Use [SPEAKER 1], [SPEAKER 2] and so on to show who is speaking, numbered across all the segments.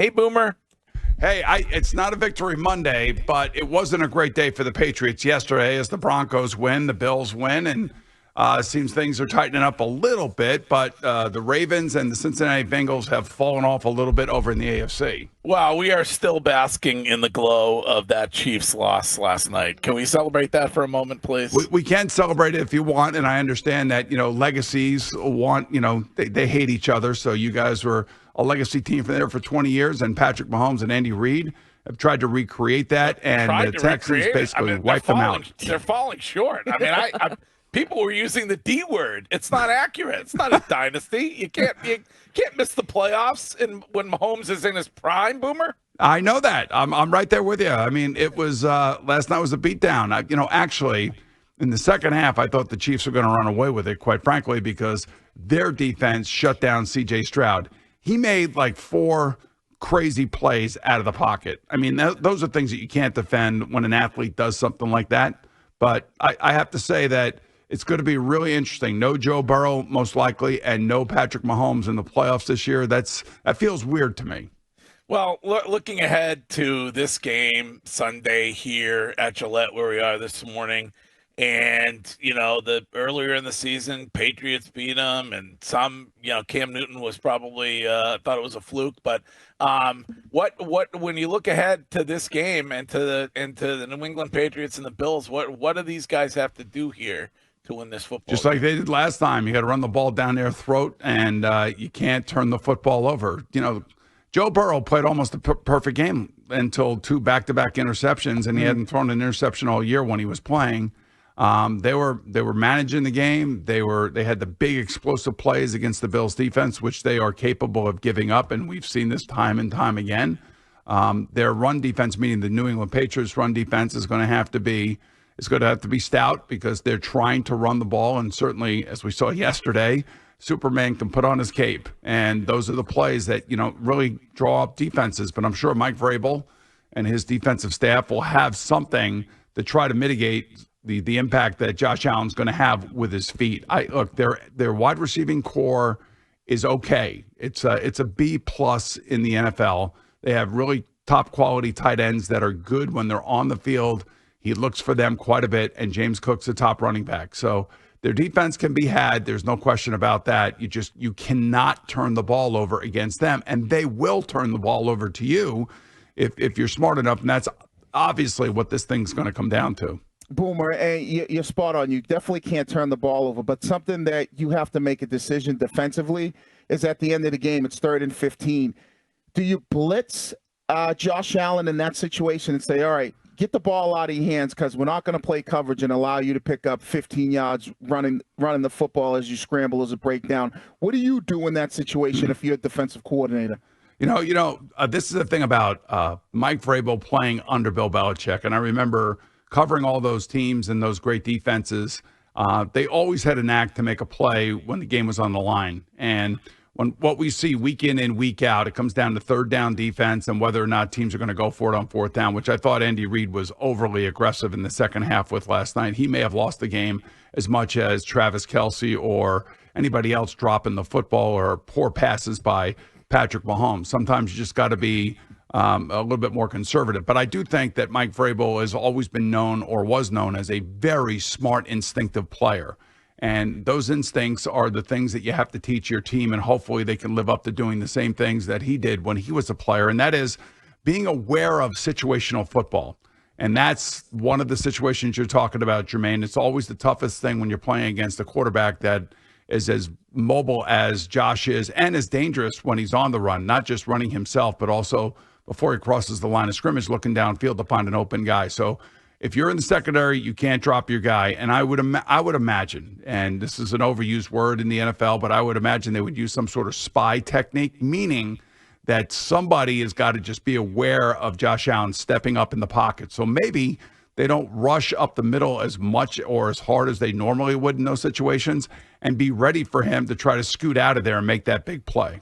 [SPEAKER 1] Hey, Boomer.
[SPEAKER 2] Hey, it's not a victory Monday, but it wasn't a great day for the Patriots yesterday as the Broncos win, the Bills win, and it seems things are tightening up a little bit, but the Ravens and the Cincinnati Bengals have fallen off a little bit over in the AFC.
[SPEAKER 1] Wow, we are still basking in the glow of that Chiefs loss last night. Can we celebrate that for a moment, please?
[SPEAKER 2] We can celebrate it if you want, and I understand that, legacies want, they hate each other, so you guys were a legacy team for 20 years, and Patrick Mahomes and Andy Reid have tried to recreate that, and the Texans basically wiped them out.
[SPEAKER 1] They're falling short. I people were using the D word. It's not accurate. It's not a dynasty. You can't miss the playoffs when Mahomes is in his prime, Boomer.
[SPEAKER 2] I know that. I'm right there with you. I mean, it was last night was a beatdown. Actually, in the second half, I thought the Chiefs were going to run away with it, quite frankly, because their defense shut down C.J. Stroud. He made like 4 crazy plays out of the pocket. I mean, those are things that you can't defend when an athlete does something like that. But I have to say that it's going to be really interesting. No Joe Burrow, most likely, and no Patrick Mahomes in the playoffs this year. That feels weird to me.
[SPEAKER 1] Well, looking ahead to this game Sunday here at Gillette, where we are this morning, and the earlier in the season, Patriots beat them, and some, Cam Newton was probably thought it was a fluke. But what when you look ahead to this game and to the New England Patriots and the Bills, what do these guys have to do here to win this football
[SPEAKER 2] Just
[SPEAKER 1] game?
[SPEAKER 2] like they did last time, you got to run the ball down their throat, and you can't turn the football over. Joe Burrow played almost a perfect game until 2 back-to-back interceptions, and he hadn't thrown an interception all year when he was playing. They were managing the game. They had the big explosive plays against the Bills defense, which they are capable of giving up, and we've seen this time and time again. Their run defense, meaning the New England Patriots run defense, is going to have to be stout because they're trying to run the ball, and certainly, as we saw yesterday, Superman can put on his cape, and those are the plays that really draw up defenses. But I'm sure Mike Vrabel and his defensive staff will have something to try to mitigate the impact that Josh Allen's going to have with his feet. Look, their wide receiving core is okay. It's a B plus in the NFL. They have really top quality tight ends that are good when they're on the field. He looks for them quite a bit, and James Cook's a top running back. So their defense can be had. There's no question about that. You cannot turn the ball over against them, and they will turn the ball over to you if you're smart enough, and that's obviously what this thing's going to come down to.
[SPEAKER 3] Boomer, and you're spot on. You definitely can't turn the ball over, but something that you have to make a decision defensively is at the end of the game, it's 3rd and 15. Do you blitz Josh Allen in that situation and say, all right, get the ball out of your hands because we're not going to play coverage and allow you to pick up 15 yards running the football as you scramble, as a breakdown? What do you do in that situation if you're a defensive coordinator?
[SPEAKER 2] This is the thing about Mike Vrabel playing under Bill Belichick, and I remember covering all those teams and those great defenses. They always had a knack to make a play when the game was on the line. And what we see week in and week out, it comes down to 3rd down defense and whether or not teams are going to go for it on 4th down, which I thought Andy Reid was overly aggressive in the second half with last night. He may have lost the game as much as Travis Kelce or anybody else dropping the football or poor passes by Patrick Mahomes. Sometimes you just got to be a little bit more conservative. But I do think that Mike Vrabel has always been known or was known as a very smart, instinctive player. And those instincts are the things that you have to teach your team, and hopefully they can live up to doing the same things that he did when he was a player, and that is being aware of situational football. And that's one of the situations you're talking about, Jermaine. It's always the toughest thing when you're playing against a quarterback that is as mobile as Josh is and as dangerous when he's on the run, not just running himself, but also before he crosses the line of scrimmage, looking downfield to find an open guy. So if you're in the secondary, you can't drop your guy. And I would imagine, and this is an overused word in the NFL, but I would imagine they would use some sort of spy technique, meaning that somebody has got to just be aware of Josh Allen stepping up in the pocket. So maybe they don't rush up the middle as much or as hard as they normally would in those situations, and be ready for him to try to scoot out of there and make that big play.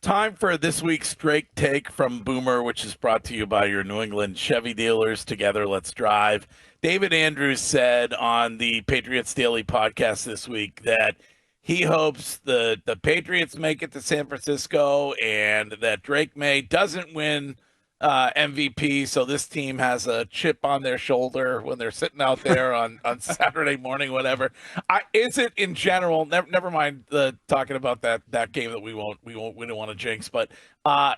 [SPEAKER 1] Time for this week's Drake Take from Boomer, which is brought to you by your New England Chevy dealers. Together, let's drive. David Andrews said on the Patriots Daily podcast this week that he hopes the Patriots make it to San Francisco and that Drake Maye doesn't win MVP, so this team has a chip on their shoulder when they're sitting out there on Saturday morning, whatever. Is it in general? Never mind talking about that game that we don't want to jinx. But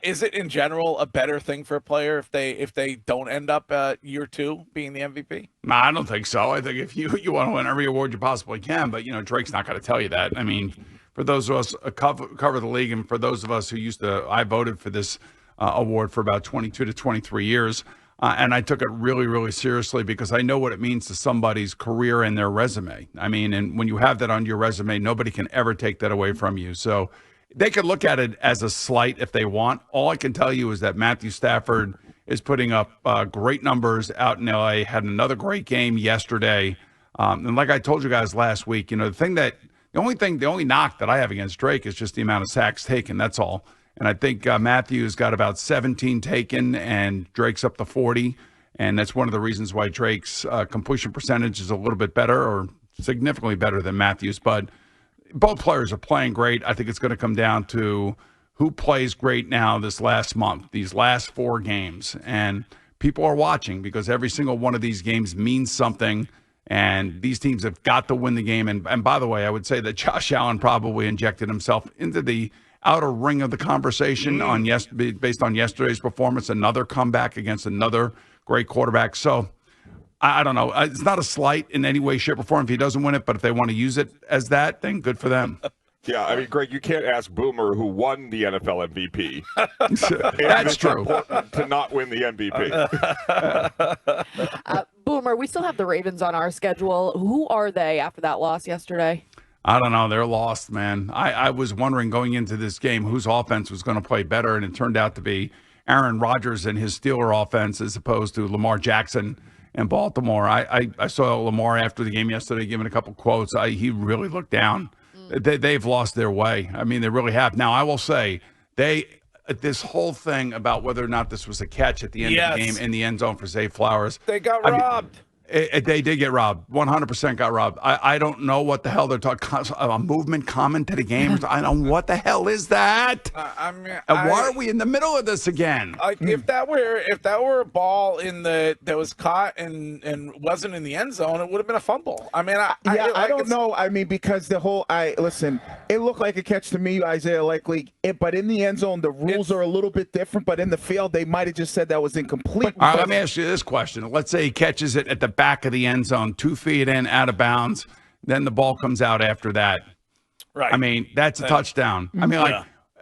[SPEAKER 1] is it in general a better thing for a player if they don't end up year 2 being the MVP?
[SPEAKER 2] No, I don't think so. I think if you want to win every award you possibly can, but Drake's not going to tell you that. I mean, for those of us cover the league, and for those of us who I voted for this award for about 22 to 23 years. And I took it really, really seriously because I know what it means to somebody's career and their resume. I mean, and when you have that on your resume, nobody can ever take that away from you. So they could look at it as a slight if they want. All I can tell you is that Matthew Stafford is putting up great numbers out in LA, had another great game yesterday. And like I told you guys last week, the only knock that I have against Drake is just the amount of sacks taken. That's all. And I think Matthew's got about 17 taken, and Drake's up to 40. And that's one of the reasons why Drake's completion percentage is a little bit better, or significantly better than Matthew's. But both players are playing great. I think it's going to come down to who plays great now this last month, these last 4 games. And people are watching because every single one of these games means something. And these teams have got to win the game. And by the way, I would say that Josh Allen probably injected himself into the outer ring of the conversation based on yesterday's performance, another comeback against another great quarterback. So I don't know. It's not a slight in any way, shape, or form if he doesn't win it, but if they want to use it as that, then good for them.
[SPEAKER 4] Yeah, I mean, Greg, you can't ask Boomer, who won the NFL MVP.
[SPEAKER 2] That's true.
[SPEAKER 4] To not win the MVP.
[SPEAKER 5] Boomer, we still have the Ravens on our schedule. Who are they after that loss yesterday?
[SPEAKER 2] I don't know. They're lost, man. I was wondering going into this game whose offense was going to play better, and it turned out to be Aaron Rodgers and his Steeler offense as opposed to Lamar Jackson in Baltimore. I saw Lamar after the game yesterday giving a couple quotes. He really looked down. They've lost their way. I mean, they really have. Now, I will say, this whole thing about whether or not this was a catch at the end of the game in the end zone for Zay Flowers.
[SPEAKER 1] They got robbed.
[SPEAKER 2] They did get robbed. 100% got robbed. I don't know what the hell they're talking. A movement comment to the game. I don't know what the hell is that. Why are we in the middle of this again?
[SPEAKER 1] If that were a ball that was caught and wasn't in the end zone, it would have been a fumble. I mean,
[SPEAKER 3] I don't know. I mean, because listen, it looked like a catch to me, Isaiah. But in the end zone, the rules are a little bit different. But in the field, they might have just said that was incomplete.
[SPEAKER 2] All right, let me ask you this question. Let's say he catches it at the back of the end zone, 2 feet in, out of bounds. Then the ball comes out after that.
[SPEAKER 1] Right.
[SPEAKER 2] I mean, that's a touchdown. I mean,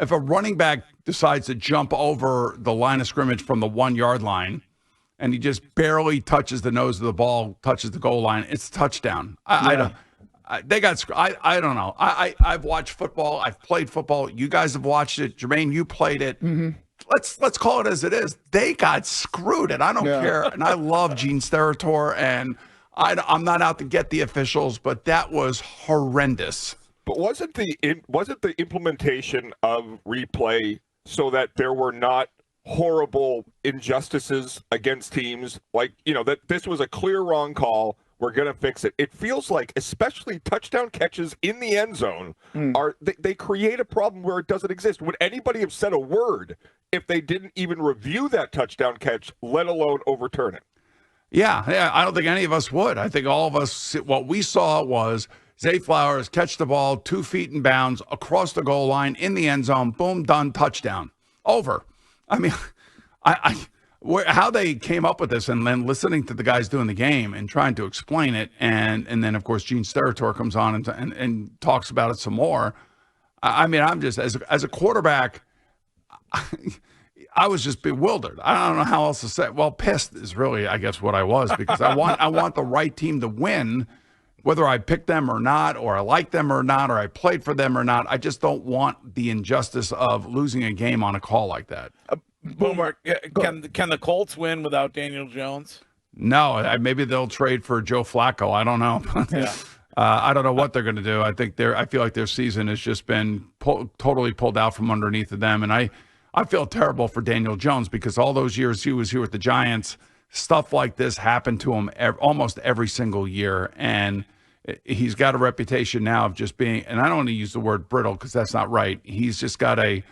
[SPEAKER 2] if a running back decides to jump over the line of scrimmage from the 1 yard line and he just barely touches the nose of the ball, touches the goal line, it's a touchdown. I don't know. I've watched football. I've played football. You guys have watched it. Jermaine, you played it.
[SPEAKER 3] Mm-hmm.
[SPEAKER 2] Let's call it as it is. They got screwed, and I don't care. And I love Gene Steratore, and I'm not out to get the officials, but that was horrendous.
[SPEAKER 4] But wasn't the implementation of replay so that there were not horrible injustices against teams? That this was a clear wrong call. We're going to fix it. It feels like, especially touchdown catches in the end zone, they create a problem where it doesn't exist. Would anybody have said a word if they didn't even review that touchdown catch, let alone overturn it?
[SPEAKER 2] Yeah, I don't think any of us would. I think all of us, what we saw was Zay Flowers catch the ball 2 feet in bounds across the goal line in the end zone. Boom, done, touchdown. Over. I mean, how they came up with this, and then listening to the guys doing the game and trying to explain it, and then of course Gene Steratore comes on and talks about it some more. I mean, I'm just as a quarterback, I was just bewildered. I don't know how else to say. Well, pissed is really, I guess, what I was, because I want the right team to win, whether I pick them or not, or I like them or not, or I played for them or not. I just don't want the injustice of losing a game on a call like that.
[SPEAKER 1] Boomer, can the Colts win without Daniel Jones?
[SPEAKER 2] No, maybe they'll trade for Joe Flacco. I don't know. I don't know what they're going to do. I feel like their season has just been totally pulled out from underneath of them, and I feel terrible for Daniel Jones because all those years he was here with the Giants, stuff like this happened to him almost every single year, and he's got a reputation now of just being, and I don't want to use the word brittle because that's not right. He's just got an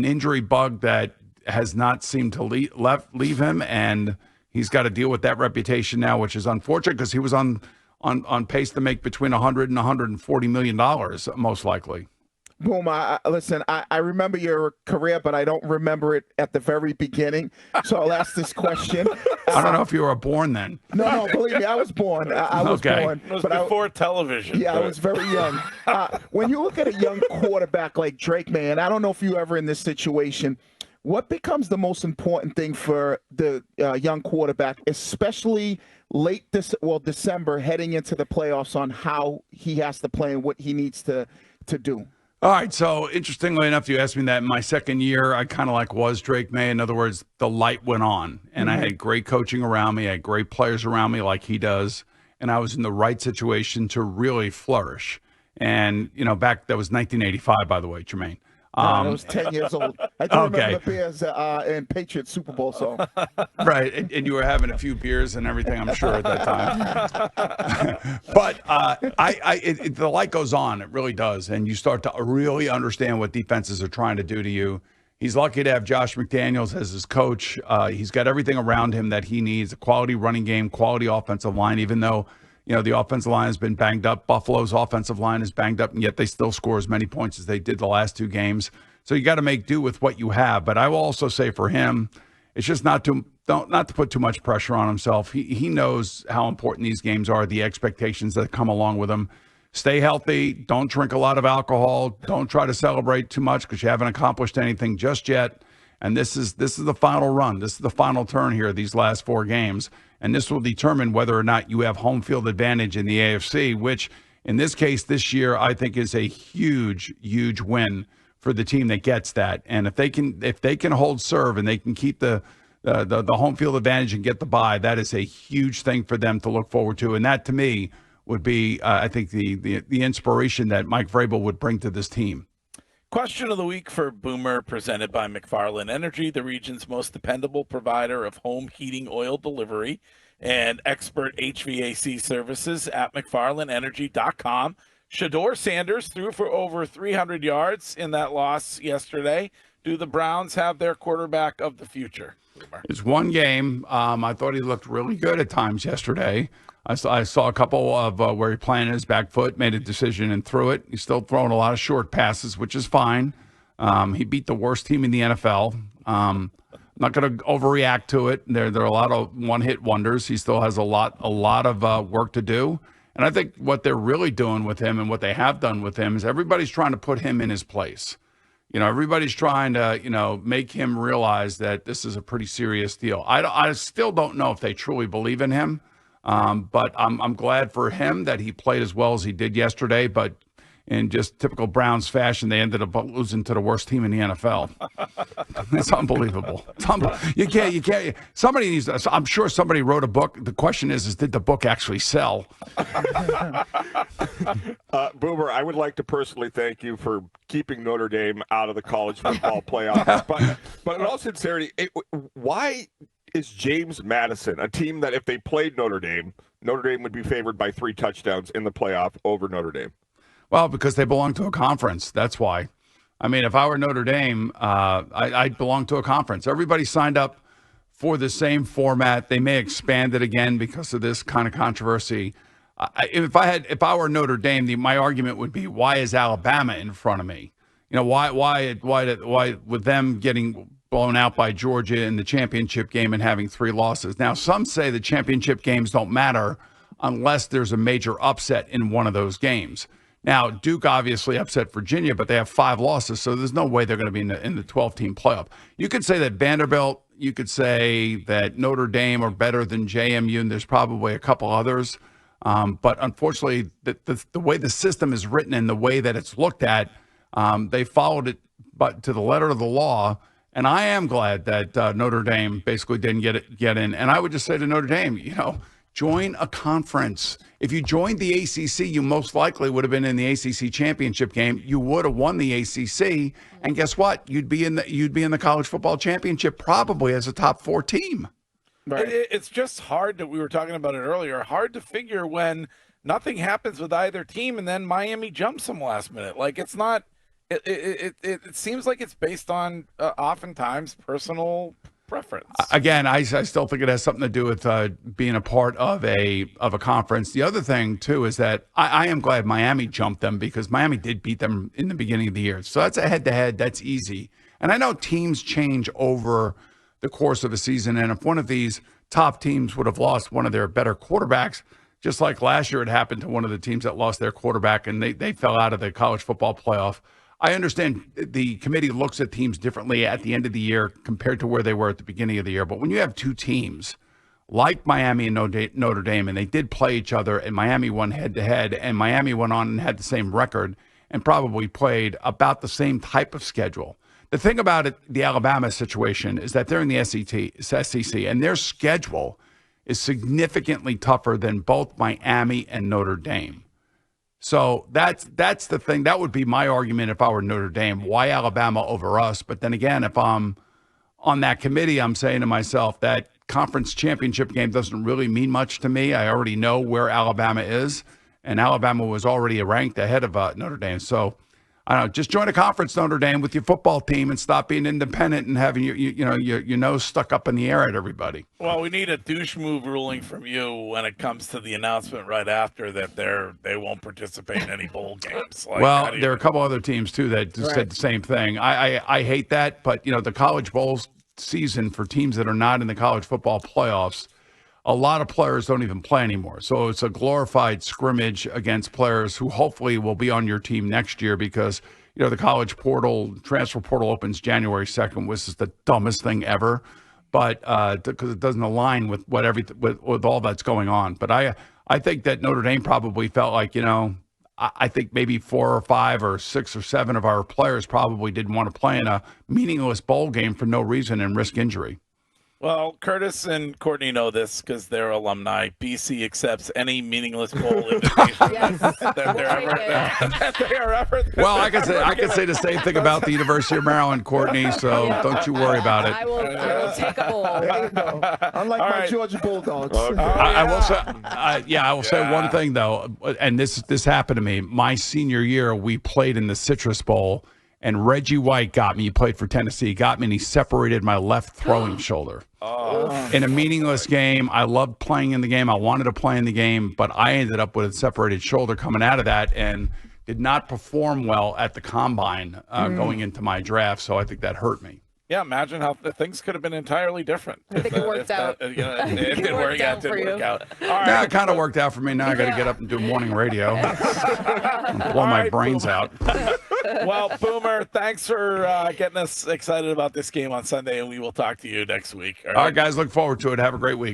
[SPEAKER 2] injury bug that has not seemed to leave him, and he's got to deal with that reputation now, which is unfortunate because he was on pace to make between $100 and $140 million, most likely.
[SPEAKER 3] Boom, listen, I remember your career, but I don't remember it at the very beginning. So I'll ask this question.
[SPEAKER 2] I don't know if you were born then.
[SPEAKER 3] No, believe me, I was born. I was born.
[SPEAKER 1] It was before television.
[SPEAKER 3] Yeah, I was very young. When you look at a young quarterback like Drake Maye, and I don't know if you're ever in this situation, what becomes the most important thing for the young quarterback, especially late December, heading into the playoffs, on how he has to play and what he needs to do?
[SPEAKER 2] All right, so interestingly enough, you asked me that in my second year, I kind of was Drake Maye. In other words, the light went on, and I had great coaching around me. I had great players around me like he does, and I was in the right situation to really flourish. And, that was 1985, by the way, Jermaine.
[SPEAKER 3] I was 10 years old. I do remember the Bears and Patriots Super Bowl song.
[SPEAKER 2] Right, and you were having a few beers and everything, I'm sure, at that time. But the light goes on. It really does. And you start to really understand what defenses are trying to do to you. He's lucky to have Josh McDaniels as his coach. He's got everything around him that he needs, a quality running game, quality offensive line, even though the offensive line has been banged up. Buffalo's offensive line is banged up, and yet they still score as many points as they did the last two games. So you got to make do with what you have. But I will also say for him, it's just not to put too much pressure on himself. He knows how important these games are, the expectations that come along with them. Stay healthy. Don't drink a lot of alcohol. Don't try to celebrate too much because you haven't accomplished anything just yet. And this is the final run. This is the final turn here, these last four games. And this will determine whether or not you have home field advantage in the AFC, which in this case this year I think is a huge, huge win for the team that gets that. And if they can hold serve and they can keep the home field advantage and get the bye, that is a huge thing for them to look forward to. And that to me would be, I think, the inspiration that Mike Vrabel would bring to this team.
[SPEAKER 1] Question of the week for Boomer, presented by McFarland Energy, the region's most dependable provider of home heating oil delivery and expert HVAC services at McFarlandEnergy.com. Shador Sanders threw for over 300 yards in that loss yesterday. Do the Browns have their quarterback of the future? Boomer?
[SPEAKER 2] It's one game. I thought he looked really good at times yesterday. I saw a couple of where he planted his back foot, made a decision, and threw it. He's still throwing a lot of short passes, which is fine. He beat the worst team in the NFL. Not going to overreact to it. There are a lot of one-hit wonders. He still has a lot of work to do. And I think what they're really doing with him and what they have done with him is everybody's trying to put him in his place. Everybody's trying to, make him realize that this is a pretty serious deal. I still don't know if they truly believe in him. But I'm glad for him that he played as well as he did yesterday. But in just typical Browns fashion, they ended up losing to the worst team in the NFL. It's unbelievable. You can't. Somebody needs. I'm sure somebody wrote a book. The question is did the book actually sell?
[SPEAKER 4] Boomer, I would like to personally thank you for keeping Notre Dame out of the college football playoffs. But in all sincerity, why is James Madison a team that if they played Notre Dame would be favored by 3 touchdowns in the playoff over Notre Dame?
[SPEAKER 2] Well, because they belong to a conference. That's why. I mean, if I were Notre Dame, I'd belong to a conference. Everybody signed up for the same format. They may expand it again because of this kind of controversy. If I were Notre Dame, my argument would be, why is Alabama in front of me? Why with them getting blown out by Georgia in the championship game and having 3 losses? Now, some say the championship games don't matter unless there's a major upset in one of those games. Now, Duke obviously upset Virginia, but they have 5 losses, so there's no way they're going to be in the 12-team playoff. You could say that Vanderbilt, you could say that Notre Dame are better than JMU, and there's probably a couple others. But unfortunately, the way the system is written and the way that it's looked at, they followed it but to the letter of the law. And I am glad that Notre Dame basically didn't get in. And I would just say to Notre Dame, join a conference. If you joined the ACC, you most likely would have been in the ACC championship game. You would have won the ACC, and guess what? You'd be in the college football championship probably as a top 4 team.
[SPEAKER 1] Right. It's just hard that we were talking about it earlier. Hard to figure when nothing happens with either team, and then Miami jumps them last minute. Like, it's not. It seems like it's based on oftentimes personal preference.
[SPEAKER 2] Again, I still think it has something to do with being a part of a conference. The other thing too is that I am glad Miami jumped them because Miami did beat them in the beginning of the year. So that's a head-to-head. That's easy. And I know teams change over the course of a season. And if one of these top teams would have lost one of their better quarterbacks, just like last year it happened to one of the teams that lost their quarterback and they fell out of the college football playoff. I understand the committee looks at teams differently at the end of the year compared to where they were at the beginning of the year. But when you have two teams like Miami and Notre Dame, and they did play each other, and Miami won head-to-head, and Miami went on and had the same record and probably played about the same type of schedule. The thing about it, the Alabama situation, is that they're in the SEC, and their schedule is significantly tougher than both Miami and Notre Dame. So that's the thing. That would be my argument if I were Notre Dame. Why Alabama over us? But then again, if I'm on that committee, I'm saying to myself that conference championship game doesn't really mean much to me. I already know where Alabama is, and Alabama was already ranked ahead of Notre Dame. So I don't know, just join a conference, Notre Dame, with your football team and stop being independent and having your nose stuck up in the air at everybody.
[SPEAKER 1] Well, we need a douche move ruling from you when it comes to the announcement right after that they won't participate in any bowl games. Like,
[SPEAKER 2] well, there are a couple other teams, too, that said the same thing. I hate that, but, the college bowl season for teams that are not in the college football playoffs, a lot of players don't even play anymore. So it's a glorified scrimmage against players who hopefully will be on your team next year because, the college transfer portal opens January 2nd, which is the dumbest thing ever. But because it doesn't align with with all that's going on. But I think that Notre Dame probably felt like, I think maybe 4 or 5 or 6 or 7 of our players probably didn't want to play in a meaningless bowl game for no reason and risk injury.
[SPEAKER 1] Well, Curtis and Courtney know this because they're alumni. BC accepts any meaningless bowl invitation that they are ever.
[SPEAKER 2] Well, I can say the same thing about the University of Maryland, Courtney. So don't you worry about it.
[SPEAKER 5] I will take a bowl.
[SPEAKER 3] There you go. Unlike my Georgia Bulldogs.
[SPEAKER 4] Okay.
[SPEAKER 2] I will say, I will say one thing though, and this happened to me. My senior year, we played in the Citrus Bowl. And Reggie White got me. He played for Tennessee. He got me, and he separated my left throwing shoulder. In a meaningless game. I loved playing in the game. I wanted to play in the game, but I ended up with a separated shoulder coming out of that and did not perform well at the combine going into my draft. So I think that hurt me.
[SPEAKER 1] Yeah, imagine how things could have been entirely different.
[SPEAKER 5] I think it worked out.
[SPEAKER 1] It didn't work out. All right.
[SPEAKER 2] Yeah, it kind of worked out for me. Now I got to get up and do morning radio. And blow my brains out.
[SPEAKER 1] Well, Boomer, thanks for getting us excited about this game on Sunday, and we will talk to you next week.
[SPEAKER 2] All right, guys, look forward to it. Have a great week.